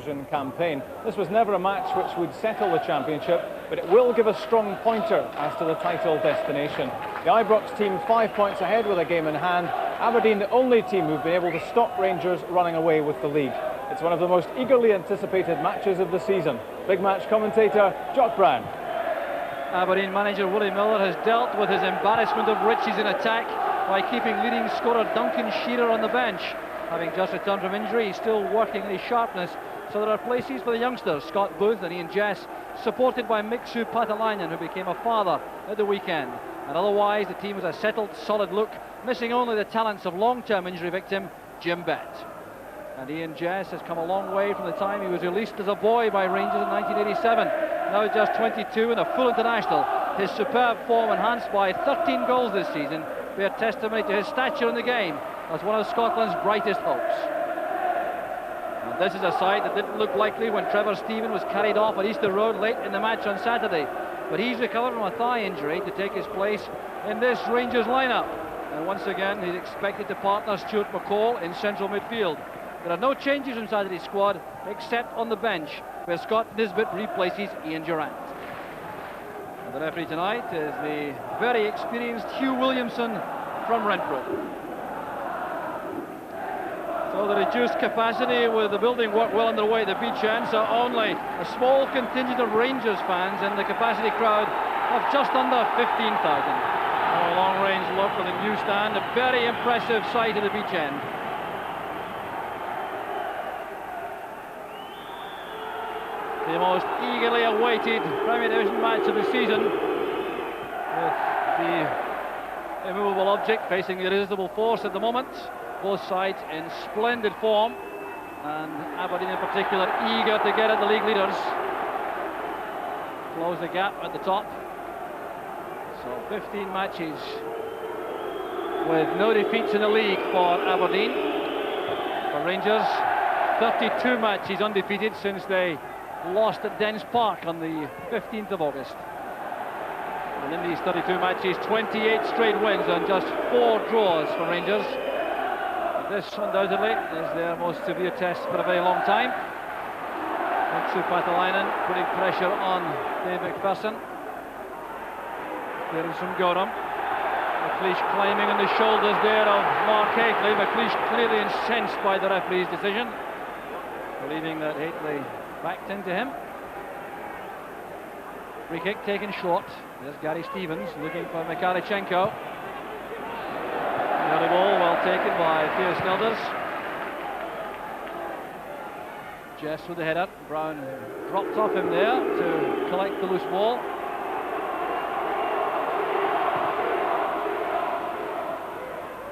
campaign. This was never a match which would settle the championship, but it will give a strong pointer as to the title destination. The Ibrox team 5 points ahead with a game in hand. Aberdeen the only team who've been able to stop Rangers running away with the league. It's one of the most eagerly anticipated matches of the season. Big match commentator Jock Brown. Aberdeen manager Willie Miller has dealt with his embarrassment of riches in attack by keeping leading scorer Duncan Shearer on the bench. Having just returned from injury, he's still working in his sharpness, so there are places for the youngsters, Scott Booth and Ian Jess, supported by Mixu Patalainen, who became a father at the weekend. And otherwise, the team has a settled, solid look, missing only the talents of long-term injury victim Jim Bett. And Ian Jess has come a long way from the time he was released as a boy by Rangers in 1987. Now just 22 and a full international. His superb form, enhanced by 13 goals this season, bear testimony to his stature in the game as one of Scotland's brightest hopes. And this is a sight that didn't look likely when Trevor Stephen was carried off at Easter Road late in the match on Saturday. But he's recovered from a thigh injury to take his place in this Rangers lineup. And once again, he's expected to partner Stuart McCall in central midfield. There are no changes in Saturday's squad, except on the bench, where Scott Nisbet replaces Ian Durrant. And the referee tonight is the very experienced Hugh Williamson from Renfrew. So the reduced capacity with the building work well underway at the beach end, so only a small contingent of Rangers fans in the capacity crowd of just under 15,000. A long-range look with a new stand, a very impressive sight at the beach end. The most eagerly awaited Premier Division match of the season, with the immovable object facing the irresistible force at the moment. Both sides in splendid form, and Aberdeen in particular eager to get at the league leaders. Close the gap at the top. So 15 matches with no defeats in the league for Aberdeen. For Rangers, 32 matches undefeated since they lost at Dens Park on the 15th of August. And in these 32 matches, 28 straight wins and just 4 draws for Rangers. This undoubtedly is their most severe test for a very long time. Mixu Patalainen putting pressure on Dave McPherson. Clearance from Gorham. McLeish climbing on the shoulders there of Mark Hateley. McLeish clearly incensed by the referee's decision, believing that Hateley backed into him. Free kick taken short. There's Gary Stevens looking for Mikhalichenko. The ball well taken by Theo Snelders. Jess with the header. Brown dropped off him there to collect the loose ball.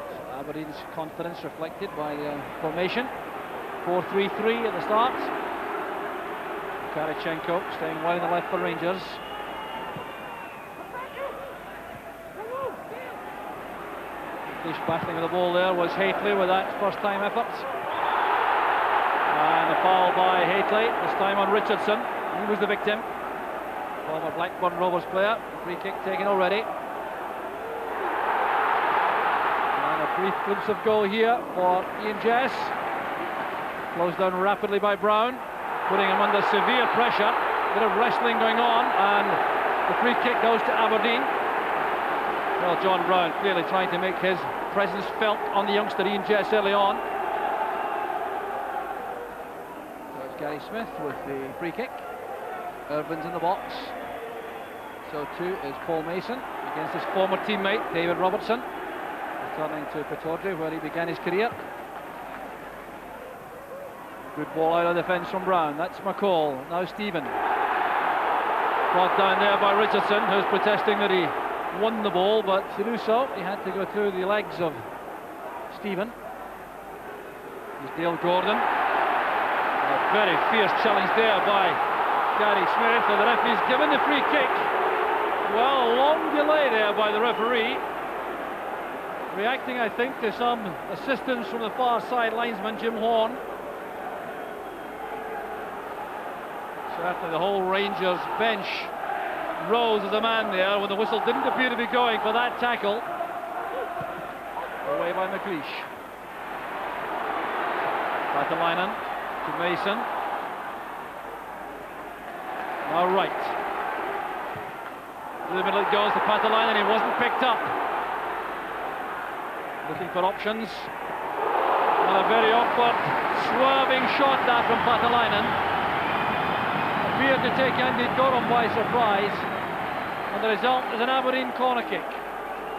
So Aberdeen's confidence reflected by the formation. 4-3-3 at the start. Mikhalichenko staying wide on the left for Rangers. Battling with the ball there was Hateley with that first time effort. And a foul by Hateley, this time on Richardson. He was the victim. Former Blackburn Rovers player. Free kick taken already. And a brief glimpse of goal here for Ian Jess. Closed down rapidly by Brown, putting him under severe pressure. Bit of wrestling going on, and the free kick goes to Aberdeen. Well, John Brown clearly trying to make his presence felt on the youngster Ian Jess early on. There's Gary Smith with the free kick. Irvin's in the box. So too is Paul Mason against his former teammate David Robertson, returning to Pittodrie where he began his career. Good ball out of defence from Brown. That's McCall. Now Stephen. Brought down there by Richardson, who's protesting that he won the ball, but to do so he had to go through the legs of Stephen. Here's Dale Gordon. A very fierce challenge there by Gary Smith, and the referee's given the free kick. Well, a long delay there by the referee, reacting I think to some assistance from the far side linesman Jim Horn. Certainly the whole Rangers bench rose as a man there when the whistle didn't appear to be going for that tackle. Away by McLeish. Patalainen to Mason. Now right. To the middle it goes to Patalainen, he wasn't picked up. Looking for options. And a very awkward, swerving shot that from Patalainen. Appeared to take Andy Gorham by surprise. And the result is an Aberdeen corner kick.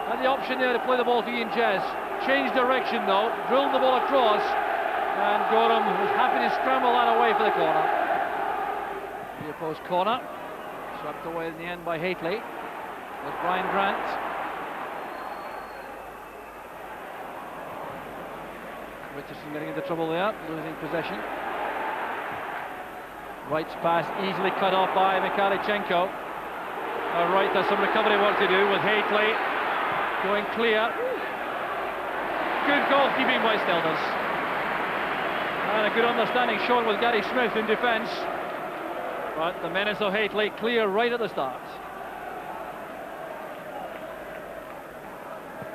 Had the option there to play the ball to Ian Jez. Changed direction though, drilled the ball across. And Gorham was happy to scramble that away for the corner. Near post corner. Swept away in the end by Haitley. With Brian Grant. Richardson getting into trouble there, losing possession. Wright's pass easily cut off by Mikhalichenko. Wright has some recovery work to do with Haitley going clear. Good goalkeeping by Snelders. And a good understanding shown with Gary Smith in defence. But the menace of Haitley clear right at the start.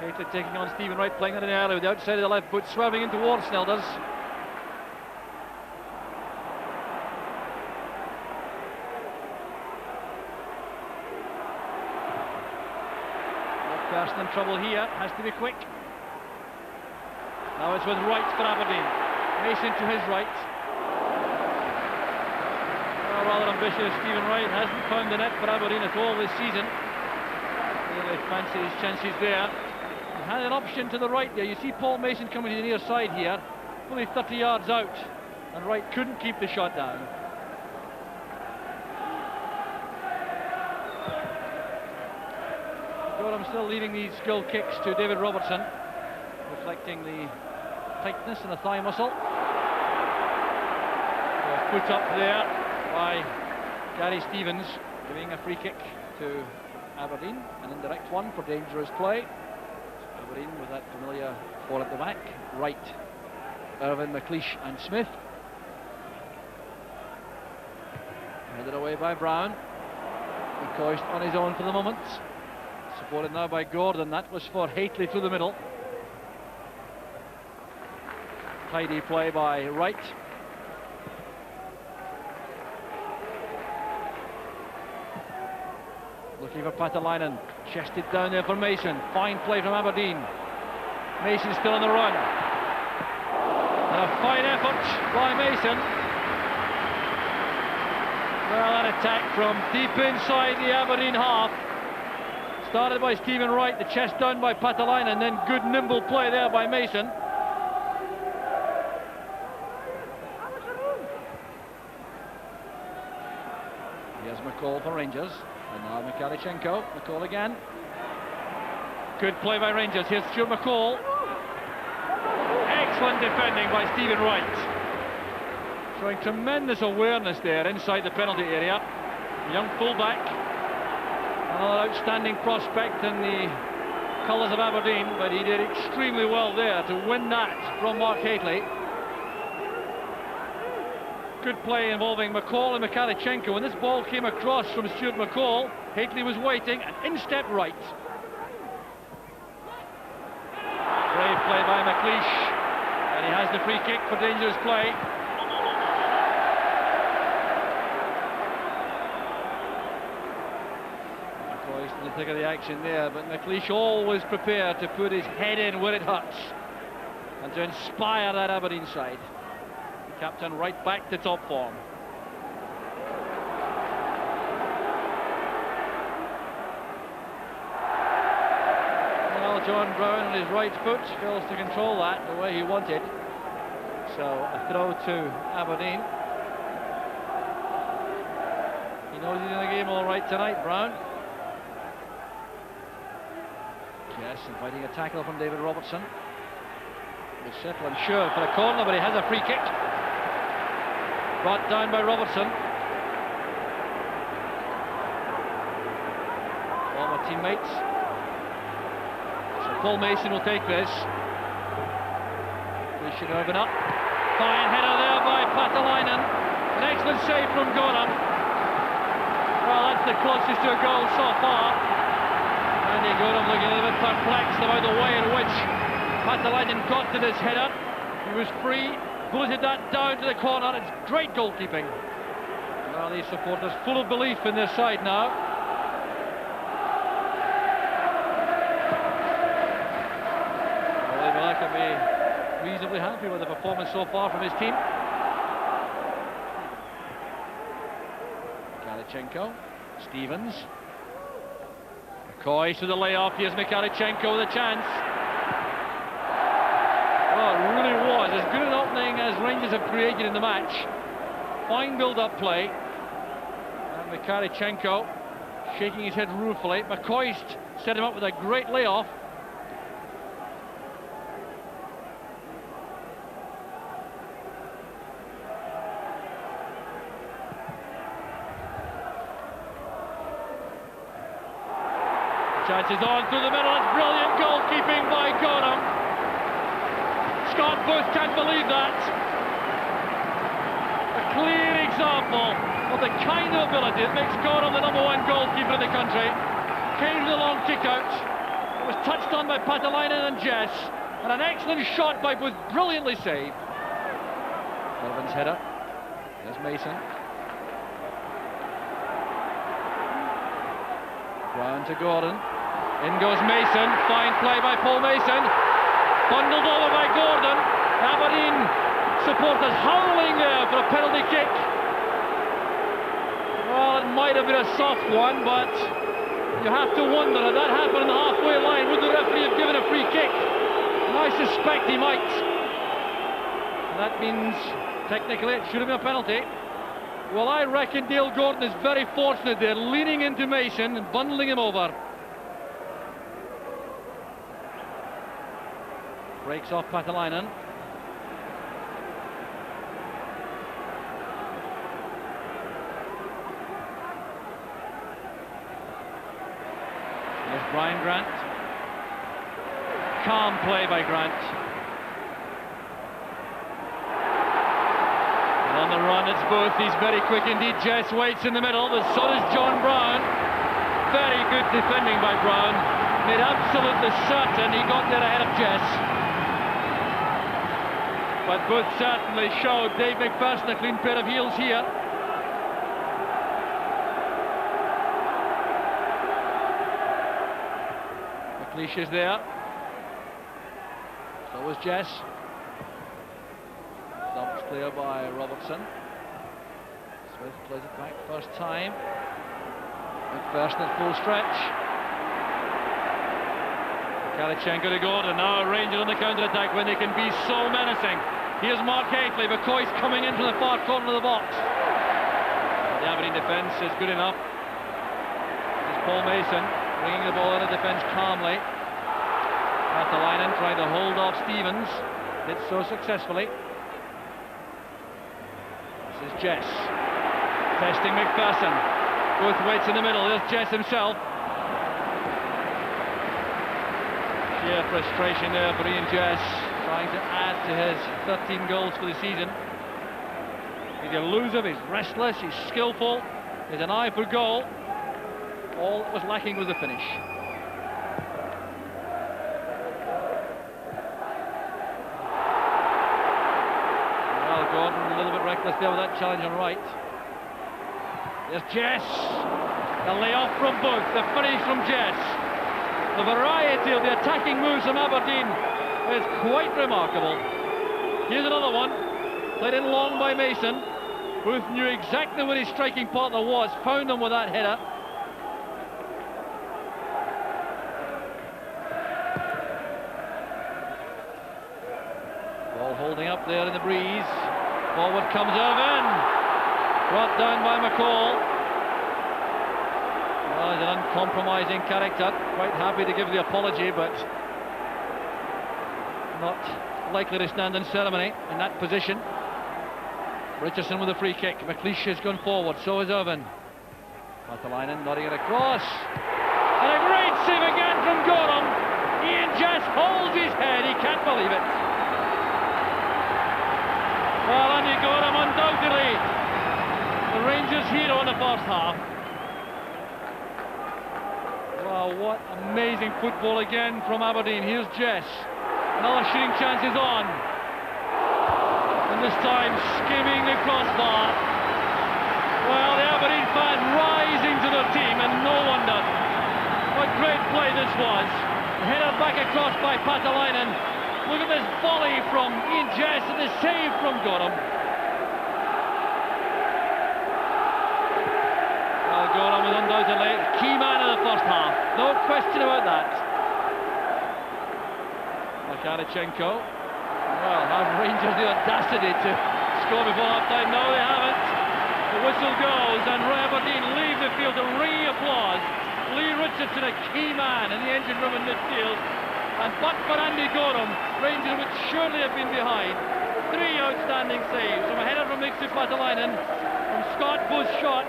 Haitley taking on Stephen Wright, playing that in early with the outside of the left foot, swerving in towards Snelders. No person in trouble here, has to be quick. Now it's with Wright for Aberdeen. Mason to his right. Well, rather ambitious Stephen Wright, hasn't found the net for Aberdeen at all this season. Really fancy his chances there. He had an option to the right there. You see Paul Mason coming to the near side here, fully 30 yards out, and Wright couldn't keep the shot down. Gorham still leaving these skill kicks to David Robertson, reflecting the tightness in the thigh muscle. Put up there by Gary Stevens, giving a free kick to Aberdeen, an indirect one for dangerous play. Aberdeen with that familiar four at the back. Wright, Irvin, McLeish and Smith. Headed away by Brown. McCoist on his own for the moment. Supported now by Gordon. That was for Haitley through the middle. Tidy play by Wright. Looking for Patalainen, chested down there for Mason. Fine play from Aberdeen. Mason still on the run. And a fine effort by Mason. Well, an attack from deep inside the Aberdeen half. Started by Stephen Wright, the chest down by Patalainen, then good nimble play there by Mason. Here's McCall for Rangers. And now Mikhalichenko, McCall again. Good play by Rangers, here's Stuart McCall. Excellent defending by Stephen Wright. Showing tremendous awareness there inside the penalty area. Young fullback. Another outstanding prospect in the colours of Aberdeen, but he did extremely well there to win that from Mark Haitley. Good play involving McCall and Mikhalichenko. When this ball came across from Stuart McCall, Haitley was waiting, and in step Wright. Brave play by McLeish, and he has the free kick for dangerous play. McCoy's in the thick of the action there, but McLeish always prepared to put his head in where it hurts and to inspire that Aberdeen side. Captain right back to top form. Well, John Brown on his right foot fails to control that the way he wanted. So a throw to Aberdeen. He knows he's in the game all right tonight, Brown. Yes, inviting a tackle from David Robertson. He'll settle, I'm sure, for a corner, but he has a free kick. Brought down by Robertson. Former teammates. So Paul Mason will take this. We should open up. Fine header there by Patalainen. An excellent save from Gorham. Well, that's the closest to a goal so far. Andy Gorham looking a little bit perplexed about the way in which Patalainen got to this header. He was free. Bulleted that down to the corner. It's great goalkeeping. Well, these supporters full of belief in their side now. Well, I can be reasonably happy with the performance so far from his team. Mikhalichenko, Stevens. McCoy to the layoff. Here's Mikhalichenko with a chance. Well, it really was as good an opening as Rangers have created in the match. Fine build-up play. And Mikhalichenko shaking his head ruefully. McCoy set him up with a great layoff. Chances on through the middle. It's brilliant goalkeeping by Gorham. Scott Booth can't believe that. A clear example of the kind of ability that makes Gorham the #1 goalkeeper in the country. Came with a long kick out. It was touched on by Patalainen and Jess. And an excellent shot by Booth, brilliantly saved. Sullivan's header. There's Mason. Brown to Gordon. In goes Mason. Fine play by Paul Mason. Bundled over by Gordon. Aberdeen supporters howling there for a penalty kick. Well, it might have been a soft one, but you have to wonder, if that happened on the halfway line, would the referee have given a free kick? And I suspect he might. And that means, technically, it should have been a penalty. Well, I reckon Dale Gordon is very fortunate there, leaning into Mason and bundling him over. Breaks off Patalainen. There's Brian Grant. Calm play by Grant. And on the run it's Booth. He's very quick indeed. Jess waits in the middle, but so does John Brown. Very good defending by Brown. Made absolutely certain he got there ahead of Jess. But Booth certainly showed Dave McPherson a clean pair of heels here. McLeish is there. So was Jess. Dumped clear by Robertson. Smith plays it back first time. McPherson at full stretch. Mikhalichenko to Gordon. Now Rangers on the counter-attack when they can be so menacing. Here's Mark Haitley. McCoy's coming in from the far corner of the box. The Aberdeen defence is good enough. It's Paul Mason bringing the ball in the defence calmly. Patalainen trying to hold off Stevens. Did so successfully. This is Jess. Testing McPherson. Both waits in the middle. There's Jess himself. Sheer frustration there for Ian Jess, trying to add to his 13 goals for the season. He's elusive, he's restless, he's skillful, he's an eye for goal. All that was lacking was the finish. Well, Gordon a little bit reckless there with that challenge on right. There's Jess. The layoff from Booth, the finish from Jess. The variety of the attacking moves from Aberdeen is quite remarkable. Here's another one, played in long by Mason. Booth knew exactly where his striking partner was, found him with that header. Ball holding up there in the breeze. Forward comes Irvin. Brought down by McCall. Well, he's an uncompromising character. Quite happy to give the apology, but not likely to stand in ceremony in that position. Richardson with a free kick. McLeish has gone forward, so is Irvin. Patalainen nodding it across. And a great save again from Gorham. Ian Jess holds his head, he can't believe it. Well, Andy Gorham undoubtedly the Rangers' hero in the first half. Wow, what amazing football again from Aberdeen. Here's Jess. Another shooting chance is on. And this time skimming the crossbar. Well, great play this was. Headed back across by Patalainen. Look at this volley from Ian Jess and the save from Gorham. Well, Gorham was undoubtedly key man in the first half. No question about that. Makarichenko. Well, have Rangers the audacity to score before half-time? No, they haven't. The whistle goes and Aberdeen leave the field to ringing applause. Lee Richardson, a key man in the engine room in midfield. And but for Andy Gorham, Rangers would surely have been behind. 3 outstanding saves from a header from Mixu Patalainen, from Scott Bush's shot,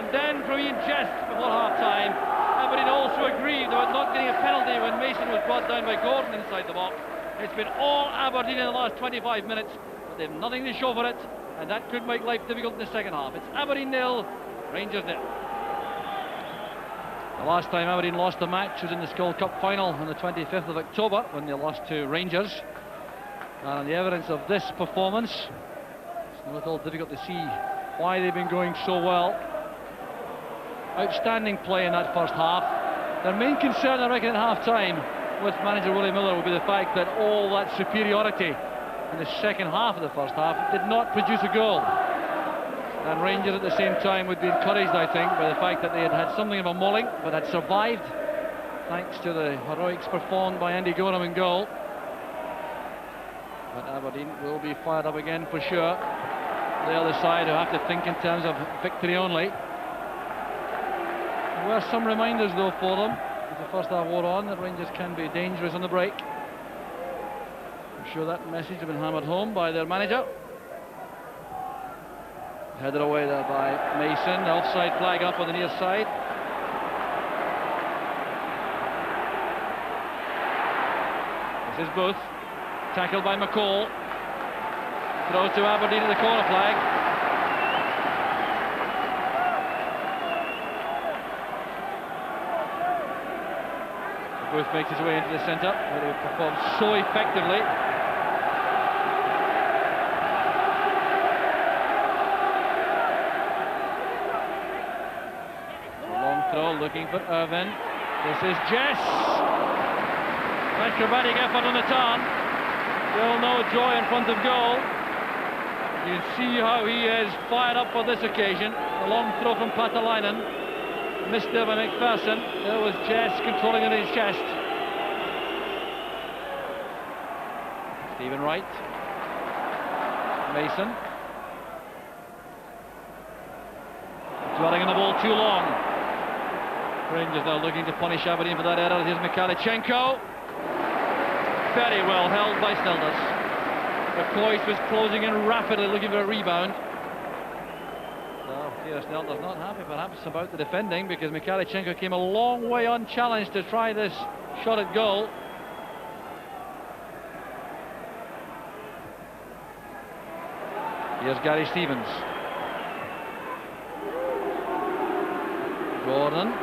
and then from Ian Jest before half-time. Aberdeen also aggrieved about not getting a penalty when Mason was brought down by Gordon inside the box. It's been all Aberdeen in the last 25 minutes, but they've nothing to show for it, and that could make life difficult in the second half. It's Aberdeen 0, Rangers 0. The last time Aberdeen lost a match was in the Skull Cup final on the 25th of October when they lost to Rangers. And the evidence of this performance, it's not at all difficult to see why they've been going so well. Outstanding play in that first half. Their main concern, I reckon, at half-time with manager Willie Miller will be the fact that all that superiority in the second half of the first half did not produce a goal. And Rangers at the same time would be encouraged, I think, by the fact that they had had something of a mauling, but had survived thanks to the heroics performed by Andy Gorham in goal. But Aberdeen will be fired up again for sure. The other side who have to think in terms of victory only. There were some reminders though for them as the first half wore on that Rangers can be dangerous on the break. I'm sure that message has been hammered home by their manager. Headed away there by Mason. The offside flag up on the near side. This is Booth. Tackled by McCall. Throw to Aberdeen at the corner flag. Booth makes his way into the centre, where he performs so effectively. Looking for Irvin. This is Jess. Acrobatic effort on the turn. Still no joy in front of goal. You can see how he is fired up for this occasion. A long throw from Patalainen. Missed there by McPherson. There was Jess controlling it in his chest. Stephen Wright. Mason. Dwelling on the ball too long. Rangers now looking to punish Aberdeen for that error. Here's Makarichenko. Very well held by Snelders. McCoist was closing in rapidly, looking for a rebound. Well, here Snelders not happy perhaps about the defending, because Makarichenko came a long way unchallenged to try this shot at goal. Here's Gary Stevens. Gordon.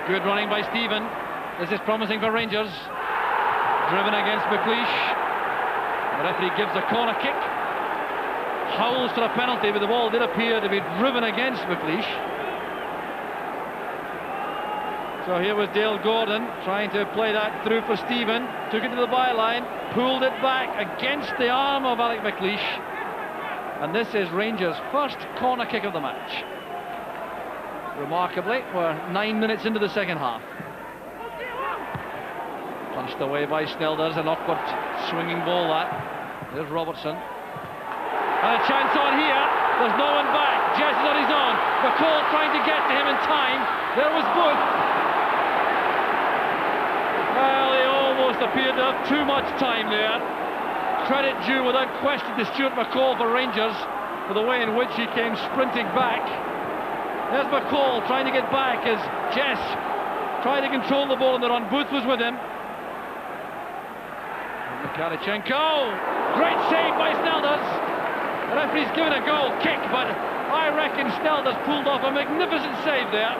Good running by Stephen. This is promising for Rangers. Driven against McLeish. The referee gives a corner kick. Howls for a penalty, but the ball did appear to be driven against McLeish. So here was Dale Gordon trying to play that through for Stephen. Took it to the byline, pulled it back against the arm of Alec McLeish. And this is Rangers' first corner kick of the match. Remarkably, we're 9 minutes into the second half. Punched away by Snelders, an awkward swinging ball that. There's Robertson. And a chance on here. There's no one back. Jess is on his own. McCall trying to get to him in time. There was Booth. Well, he almost appeared to have too much time there. Credit due without question to Stuart McCall for Rangers for the way in which he came sprinting back. There's McCall trying to get back as Jess tried to control the ball on the run. Booth was with him. Makarichenko. Great save by Snelders. The referee's given a goal kick, but I reckon Snelders pulled off a magnificent save there.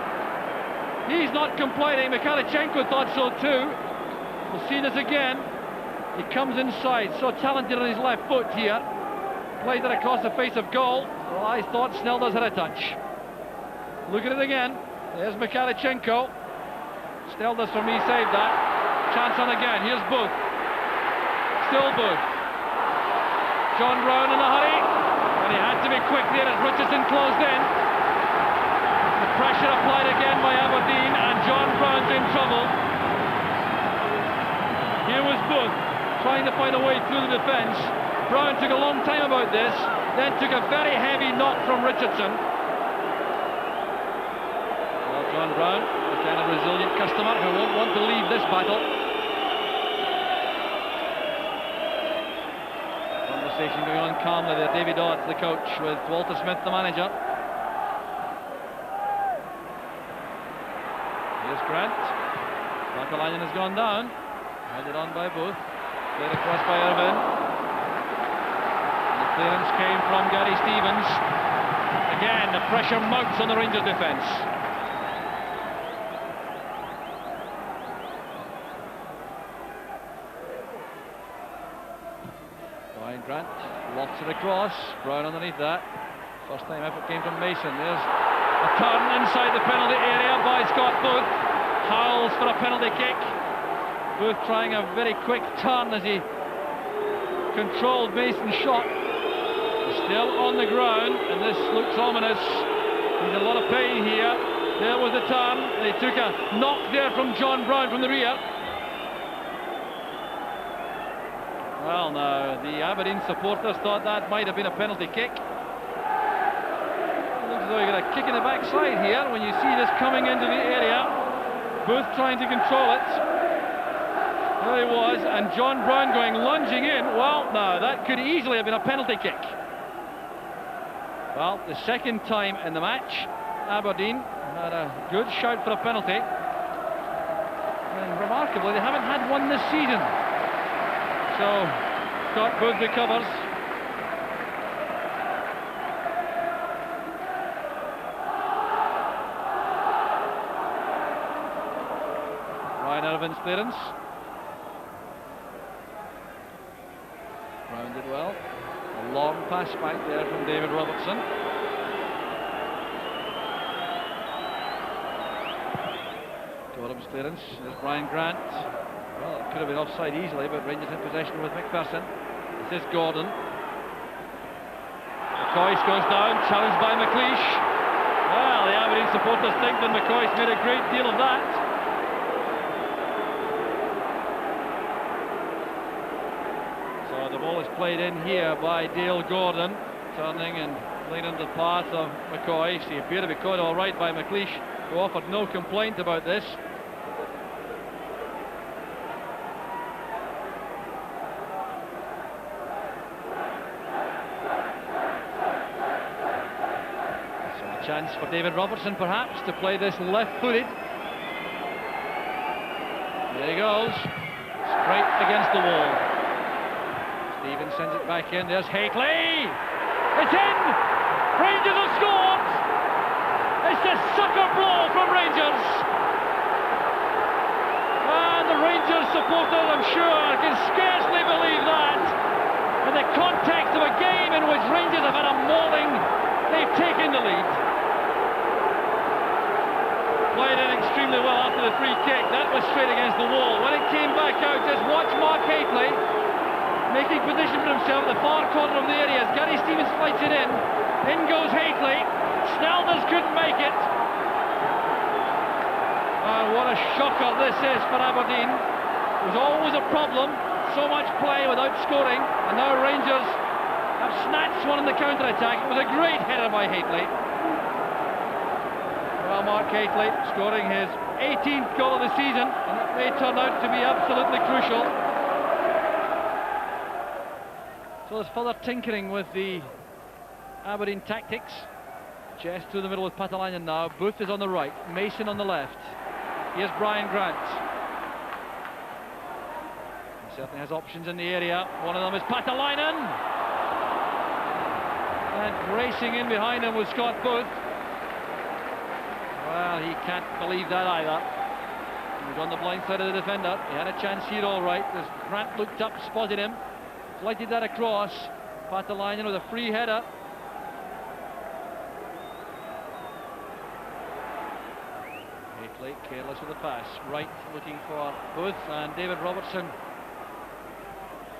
He's not complaining. Makarichenko thought so too. We'll see this again. He comes inside, so talented on his left foot here. Plays it across the face of goal. Well, I thought Snelders had a touch. Look at it again. There's Mikhalichenko. Steldas for me saved that. Chance on again. Here's Booth. Still Booth. John Brown in a hurry. And he had to be quick there as Richardson closed in. The pressure applied again by Aberdeen, and John Brown's in trouble. Here was Booth trying to find a way through the defence. Brown took a long time about this, then took a very heavy knock from Richardson. Well, John Brown, the kind of resilient customer who won't want to leave this battle. Conversation going on calmly there. David Ott, the coach, with Walter Smith, the manager. Here's Grant. Matalainen has gone down. Headed on by Booth. Played across by Irvin. The clearance came from Gary Stevens. Again, the pressure mounts on the Rangers defence. Ryan Grant lofts it across. Brown underneath that. First time effort came from Mason. There's a turn inside the penalty area by Scott Booth. Howls for a penalty kick. Booth trying a very quick turn as he controlled Mason's shot. He's still on the ground, and this looks ominous. He's in a lot of pain here. There was the turn. They took a knock there from John Brown from the rear. Well, now, the Aberdeen supporters thought that might have been a penalty kick. It looks as though you got a kick in the backside here when you see this coming into the area. Booth trying to control it. There he was, and John Brown going lunging in. Well, now, that could easily have been a penalty kick. Well, the second time in the match, Aberdeen had a good shout for a penalty. And remarkably, they haven't had one this season. So, Scott Booth recovers. Ryan Irvin's clearance. Rounded well. A long pass back there from David Robertson. Gorham's clearance. There's Brian Grant. Well, it could have been offside easily, but Rangers in possession with McPherson. This is Gordon. McCoy's goes down, challenged by McLeish. Well, the Aberdeen supporters think that McCoy's made a great deal of that. So the ball is played in here by Dale Gordon, turning and playing into the path of McCoy. He appeared to be caught all right by McLeish, who offered no complaint about this. Chance for David Robertson perhaps to play this left-footed. There he goes, straight against the wall. Stevens sends it back in. There's Hakely. It's in. Rangers have scored. It's a sucker blow from Rangers. And the Rangers supporters, I'm sure, can scarcely believe that. In the context of a game in which Rangers have had a mauling, they've taken the lead. Played in extremely well after the free kick. That was straight against the wall. When it came back out, just watch Mark Hakely making position for himself at the far corner of the area as Gary Stevens fights it in. In goes Hakely. Snelders couldn't make it. And what a shocker this is for Aberdeen. It was always a problem. So much play without scoring. And now Rangers have snatched one in the counter-attack. It was a great header by Hakely. Well, Mark Hakely scoring his 18th goal of the season, and it may turn out to be absolutely crucial. So there's further tinkering with the Aberdeen tactics. Chest through the middle with Patalainen now. Booth is on the right, Mason on the left. Here's Brian Grant. He certainly has options in the area. One of them is Patalainen. And racing in behind him was Scott Booth. Well, he can't believe that either. He was on the blind side of the defender. He had a chance here all right. As Grant looked up, spotted him, flighted that across. Patalainen with a free header. Keighley, careless with the pass. Wright looking for Booth, and David Robertson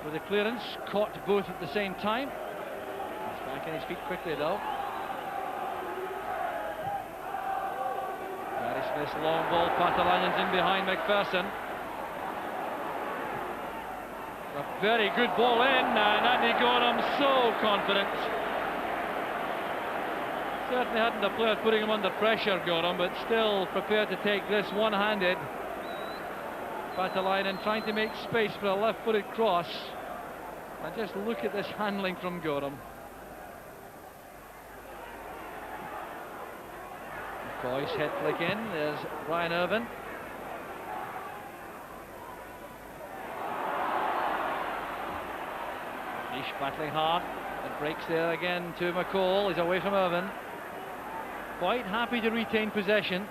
with the clearance. Caught Booth at the same time. He's back on his feet quickly though. Gary Smith's long ball. Patalanyan's in behind McPherson. A very good ball in, and Andy Gorham so confident. Certainly hadn't a player putting him under pressure, Gorham, but still prepared to take this one-handed. Patalanyan trying to make space for a left-footed cross. And just look at this handling from Gorham. McCoy's head flick in, there's Ryan Irvin. Nish battling hard, it breaks there again to McCall, he's away from Irvin. Quite happy to retain possession. It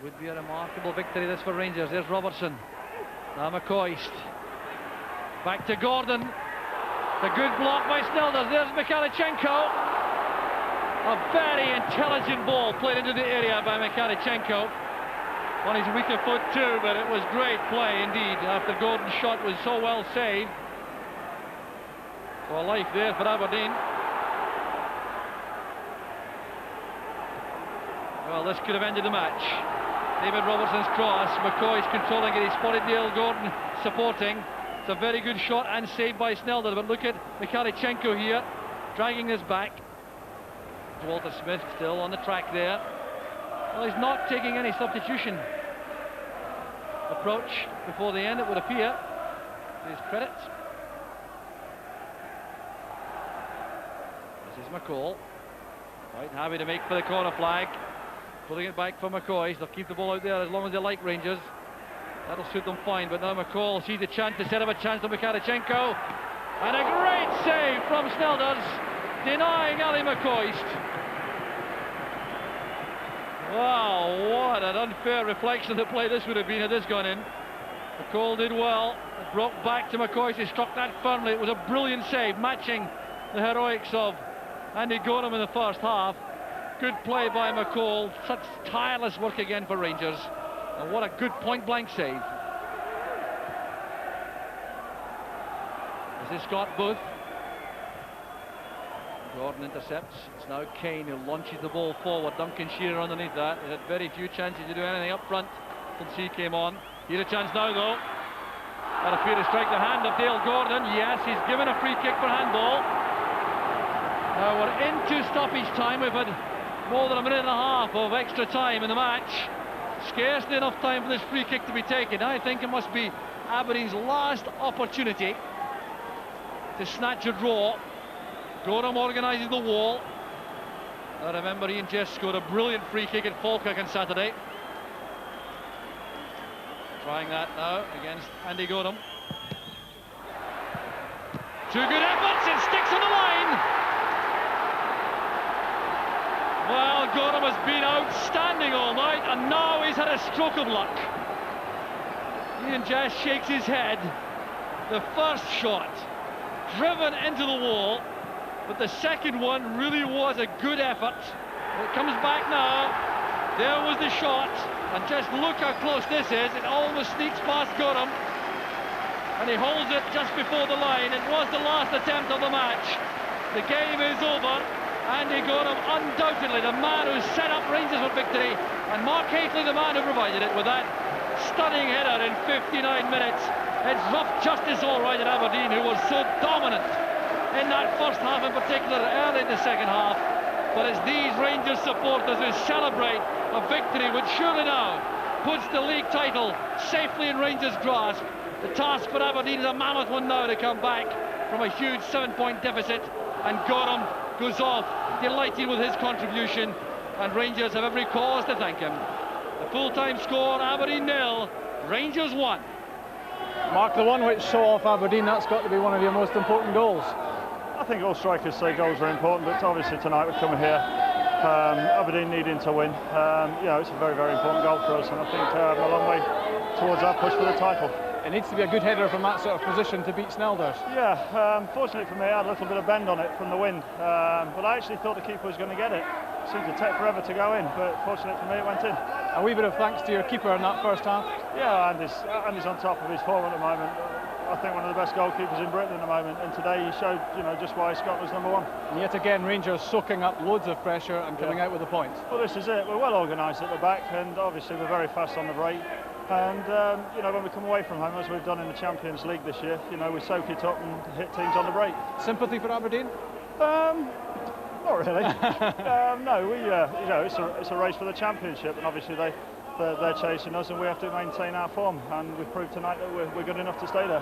would be a remarkable victory this for Rangers. There's Robertson. Now McCoist. Back to Gordon. The good block by Snelders. There's Mikhalichenko. A very intelligent ball played into the area by Mikhalichenko. On his weaker foot too, but it was great play indeed after Gordon's shot was so well saved. So a life there for Aberdeen. Well, this could have ended the match. David Robertson's cross, McCoy's controlling it, he spotted Dale Gordon supporting. It's a very good shot and saved by Snelders, but look at Mikhalichenko here, dragging this back. Walter Smith still on the track there. Well, he's not taking any substitution approach before the end, it would appear, to his credit. This is McCall, quite happy to make for the corner flag. Pulling it back for McCoy. They'll keep the ball out there as long as they like Rangers. That'll suit them fine, but now McCall sees the chance to set up a chance to Mikhalichenko. And a great save from Snelders, denying Ali McCoist. Wow, what an unfair reflection of the play this would have been had this gone in. McCall did well. It broke back to McCoist. He struck that firmly. It was a brilliant save, matching the heroics of Andy Gorham in the first half. Good play by McCall, such tireless work again for Rangers, and what a good point-blank save. This is Scott Booth. Gordon intercepts. It's now Kane who launches the ball forward. Duncan Shearer underneath that. He had very few chances to do anything up front since he came on. Here a chance now though. That appeared to strike the hand of Dale Gordon. Yes, he's given a free kick for handball. Now we're into stoppage time. We've had more than a minute and a half of extra time in the match. Scarcely enough time for this free kick to be taken. I think it must be Aberdeen's last opportunity to snatch a draw. Gorham organises the wall. I remember Ian Jess scored a brilliant free kick at Falkirk on Saturday. Trying that now against Andy Gorham. Two good efforts, it sticks on the line. Well, Gorham has been outstanding all night, and now he's had a stroke of luck. Ian Jess shakes his head. The first shot, driven into the wall, but the second one really was a good effort. It comes back now. There was the shot, and just look how close this is. It almost sneaks past Gorham, and he holds it just before the line. It was the last attempt of the match. The game is over. Andy Gorham, undoubtedly the man who set up Rangers for victory, and Mark Keighley, the man who provided it with that stunning header in 59 minutes. It's rough justice all right at Aberdeen, who was so dominant in that first half in particular, early in the second half. But it's these Rangers supporters who celebrate a victory which surely now puts the league title safely in Rangers' grasp. The task for Aberdeen is a mammoth one now to come back from a huge 7-point deficit, and Gorham goes off delighted with his contribution, and Rangers have every cause to thank him. The full-time score, Aberdeen 0, Rangers 1. Mark, the one which saw off Aberdeen, that's got to be one of your most important goals. I think all strikers say goals are important, but obviously tonight we're coming here, Aberdeen needing to win. You know, it's a very, very important goal for us, and I think a long way towards our push for the title. It needs to be a good header from that sort of position to beat Snelders. Yeah, fortunately for me, I had a little bit of bend on it from the wind, but I actually thought the keeper was going to get it. seemed to take forever to go in, but fortunately for me it went in. A wee bit of thanks to your keeper in that first half. Yeah, Andy's on top of his form at the moment. I think one of the best goalkeepers in Britain at the moment, and today he showed, just why Scotland's #1. And yet again, Rangers soaking up loads of pressure and coming out with the points. Well, this is it. We're well organised at the back, and obviously we're very fast on the break. And when we come away from home, as we've done in the Champions League this year, we soak it up and hit teams on the break. Sympathy for Aberdeen? Not really. No, it's a race for the championship, and obviously they're chasing us, and we have to maintain our form. And we've proved tonight that we're good enough to stay there.